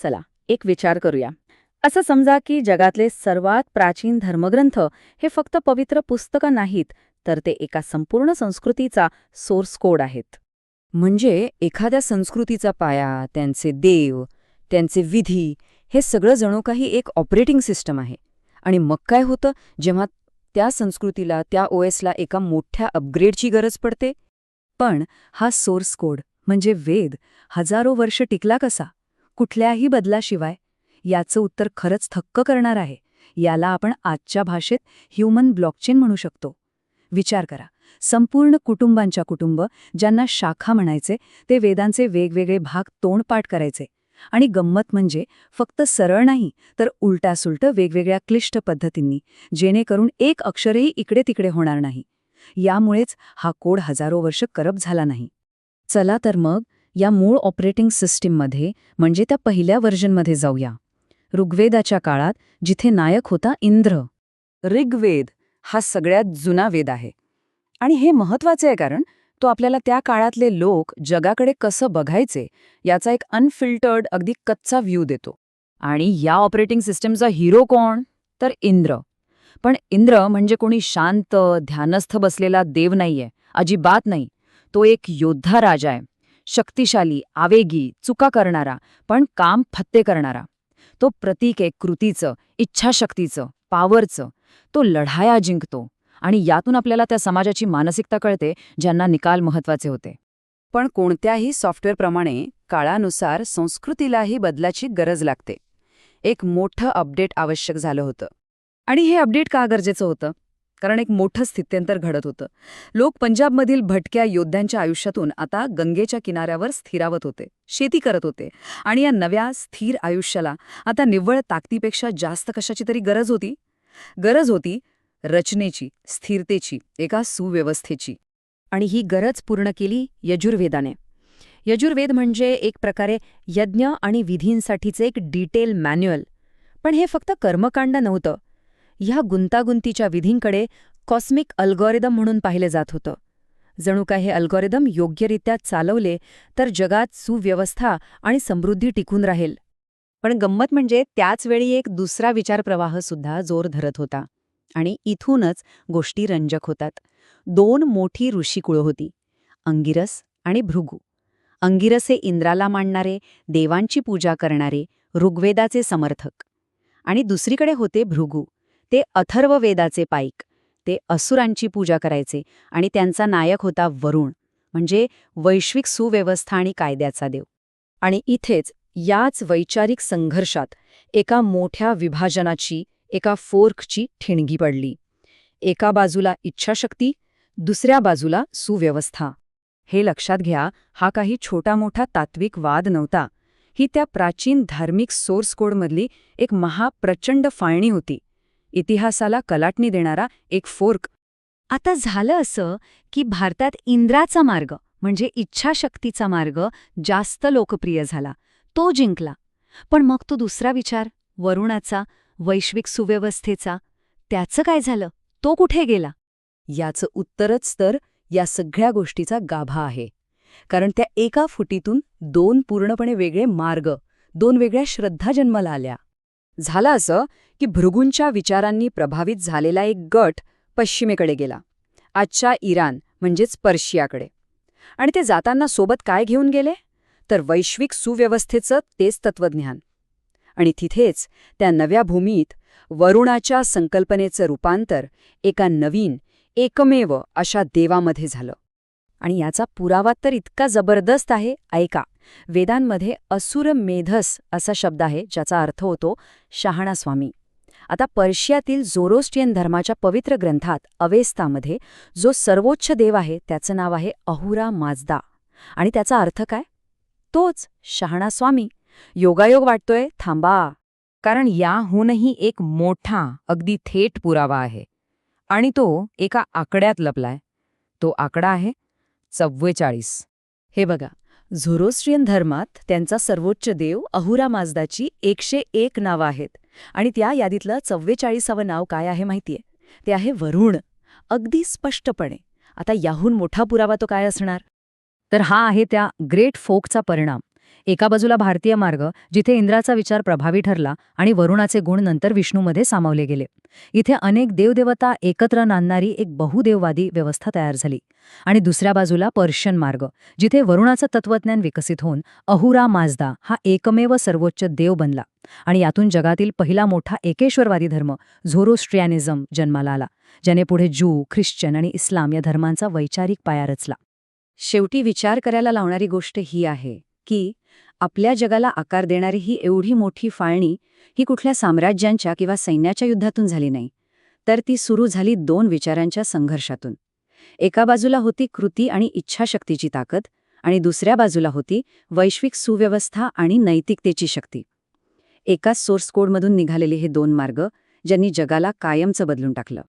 चला एक विचार करूया. असं समजा की जगातले सर्वात प्राचीन धर्मग्रंथ हे फक्त पवित्र पुस्तकं नाहीत, तर ते एका संपूर्ण संस्कृतीचा सोर्स कोड आहेत. म्हणजे एखाद्या संस्कृतीचा पाया, त्यांचे देव, त्यांचे विधी हे सगळं जणू काही एक ऑपरेटिंग सिस्टम आहे. आणि मग काय होतं जेव्हा त्या संस्कृतीला, त्या ओएसला एका मोठ्या अपग्रेडची गरज पडते? पण हा सोर्स कोड म्हणजे वेद हजारो वर्ष टिकला कसा? कुठल्याही बदलाशिवाय? याचं उत्तर खरंच थक्क करणार आहे. याला आपण आजच्या भाषेत ह्युमन ब्लॉकचेन म्हणू शकतो. विचार करा, संपूर्ण कुटुंबांच्या कुटुंब ज्यांना शाखा म्हणायचे ते वेदांचे वेगवेगळे भाग तोंडपाठ करायचे. आणि गंमत म्हणजे फक्त सरळ नाही तर उलटासुलटं वेगवेगळ्या क्लिष्ट पद्धतींनी, जेणेकरून एक अक्षरही इकडे तिकडे होणार नाही. यामुळेच हा कोड हजारो वर्ष करप्ट झाला नाही. चला तर मग या मूळ ऑपरेटिंग सिस्टीममध्ये म्हणजे त्या पहिल्या व्हर्जनमध्ये जाऊया. ऋग्वेदाच्या काळात जिथे नायक होता इंद्र. ऋग्वेद हा सगळ्यात जुना वेद आहे. आणि हे महत्वाचे आहे कारण तो आपल्याला त्या काळातले लोक जगाकडे कसं बघायचे याचा एक अनफिल्टर्ड अगदी कच्चा व्ह्यू देतो. आणि या ऑपरेटिंग सिस्टमचा हिरो कोण? तर इंद्र. पण इंद्र म्हणजे कोणी शांत, ध्यानस्थ बसलेला देव नाहीये, अजिबात नाही. तो एक योद्धा राजा आहे. शक्तिशाली, आवेगी, चुका करणारा, पण काम फत्ते करणारा. तो प्रतीक आहे कृतीचं, इच्छाशक्तीचं, पॉवरचं. तो लढाया जिंकतो. आणि यातून आपल्याला त्या समाजाची मानसिकता कळते ज्यांना निकाल महत्वाचे होते. पण कोणत्याही सॉफ्टवेअरप्रमाणे काळानुसार संस्कृतीलाही बदलाची गरज लागते. एक मोठं अपडेट आवश्यक झालं होतं. आणि हे अपडेट का गरजेचं होतं? कारण एक मोठं स्थित्यंतर घडत होतं. लोक पंजाबमधील भटक्या योद्ध्यांच्या आयुष्यातून आता गंगेच्या किनाऱ्यावर स्थिरावत होते, शेती करत होते. आणि या नव्या स्थिर आयुष्याला आता निव्वळ ताकदीपेक्षा जास्त कशाची तरी गरज होती. गरज होती रचनेची, स्थिरतेची, एका सुव्यवस्थेची. आणि ही गरज पूर्ण केली यजुर्वेदाने. यजुर्वेद म्हणजे एक प्रकारे यज्ञ आणि विधींसाठीचे एक डिटेल मॅन्युअल. पण हे फक्त कर्मकांड नव्हतं. ह्या गुंतागुंतीच्या विधींकडे कॉस्मिक अल्गोरिदम म्हणून पाहिले जात होतं. जणू काय हे अल्गोरिदम योग्यरित्या चालवले तर जगात सुव्यवस्था आणि समृद्धी टिकून राहील. पण गंमत म्हणजे त्याच वेळी एक दुसरा विचारप्रवाह सुद्धा जोर धरत होता. आणि इथूनच गोष्टी रंजक होतात. 2 मोठी ऋषिकुळं होती, अंगिरस आणि भृगू. अंगिरस हे इंद्राला मानणारे, देवांची पूजा करणारे, ऋग्वेदाचे समर्थक. आणि दुसरीकडे होते भृगू. ते अथर्ववेदाचे पाईक. ते असुरांची पूजा करायचे आणि त्यांचा नायक होता वरुण, म्हणजे वैश्विक सुव्यवस्था आणि कायद्याचा देव. आणि इथेच याच वैचारिक संघर्षात एका मोठ्या विभाजनाची, एका फोर्कची ठिणगी पडली. एका बाजूला इच्छाशक्ती, दुसऱ्या बाजूला सुव्यवस्था. हे लक्षात घ्या, हा काही छोटा मोठा तात्विक वाद नव्हता. ही त्या प्राचीन धार्मिक सोर्स कोडमधली एक महाप्रचंड फाळणी होती. इतिहासाला कलाटणी देणारा एक फोर्क. आता झालं असं की भारतात इंद्राचा मार्ग म्हणजे इच्छाशक्तीचा मार्ग जास्त लोकप्रिय झाला. तो जिंकला. पण मग तो दुसरा विचार, वरुणाचा, वैश्विक सुव्यवस्थेचा, त्याचं काय झालं? तो कुठे गेला? याचं उत्तरच तर या सगळ्या गोष्टीचा गाभा आहे. कारण त्या एका फुटीतून 2 पूर्णपणे वेगळे मार्ग, 2 वेगळ्या श्रद्धा जन्माला आल्या. झालं असं की भृगूंच्या विचारांनी प्रभावित झालेला एक गट पश्चिमेकडे गेला, आजच्या इराण म्हणजेच पर्शियाकडे. आणि ते जाताना सोबत काय घेऊन गेले? तर वैश्विक सुव्यवस्थेचं तेच तत्वज्ञान. आणि तिथेच त्या नव्या भूमीत वरुणाच्या संकल्पनेचं रूपांतर एका नवीन, एकमेव अशा देवामध्ये झालं. आणि याचा पुरावा तर इतका जबरदस्त आहे, ऐका. वेदांमध्ये असुर मेधस असा शब्द आहे ज्याचा अर्थ होतो शहाणा स्वामी. आता पर्शियातील झोरोस्ट्रियन धर्माच्या पवित्र ग्रंथात अवेस्तामध्ये जो सर्वोच्च देव आहे त्याचं नाव आहे अहुरा माजदा. आणि त्याचा अर्थ काय? तोच शहाणा स्वामी. योगायोग वाटतोय? थांबा. कारण याहूनही एक मोठा, अगदी थेट पुरावा आहे. आणि तो एका आकड्यात लपलाय. तो आकडा आहे 44. हे बघा, झोरोस्ट्रियन धर्मात त्यांचा सर्वोच्च देव अहुरा माजदाची 101 नावं आहेत. आणि त्या यादीतलं 44वं नाव काय आहे माहितीये? ते आहे वरुण. अगदी स्पष्टपणे. आता याहून मोठा पुरावा तो काय असणार? तर हा आहे त्या ग्रेट फोकचा परिणाम. एका बाजूला भारतीय मार्ग, जिथे इंद्राचा विचार प्रभावी ठरला आणि वरुणाचे गुण नंतर विष्णूमध्ये सामावले गेले. इथे अनेक देवदेवता एकत्र नांदणारी एक बहुदेववादी व्यवस्था तयार झाली. आणि दुसऱ्या बाजूला पर्शियन मार्ग, जिथे वरुणाचं तत्वज्ञान विकसित होऊन अहुरा माजदा हा एकमेव सर्वोच्च देव बनला आणि यातून जगातील पहिला मोठा एकेश्वरवादी धर्म झोरोस्ट्रियानिझम जन्माला आला, ज्याने पुढे ज्यू, ख्रिश्चन आणि इस्लाम या धर्मांचा वैचारिक पाया रचला. शेवटी विचार करायला लावणारी गोष्ट ही आहे की आपल्या जगाला आकार देणारी ही एवढी मोठी फाळणी ही कुठल्या साम्राज्यांच्या किंवा सैन्याच्या युद्धातून झाली नाही, तर ती सुरू झाली दोन विचारांच्या संघर्षातून. एका बाजूला होती कृती आणि इच्छाशक्तीची ताकद आणि दुसऱ्या बाजूला होती वैश्विक सुव्यवस्था आणि नैतिकतेची शक्ती. एकाच सोर्स कोडमधून निघालेले हे दोन मार्ग, ज्यांनी जगाला कायमचं बदलून टाकलं.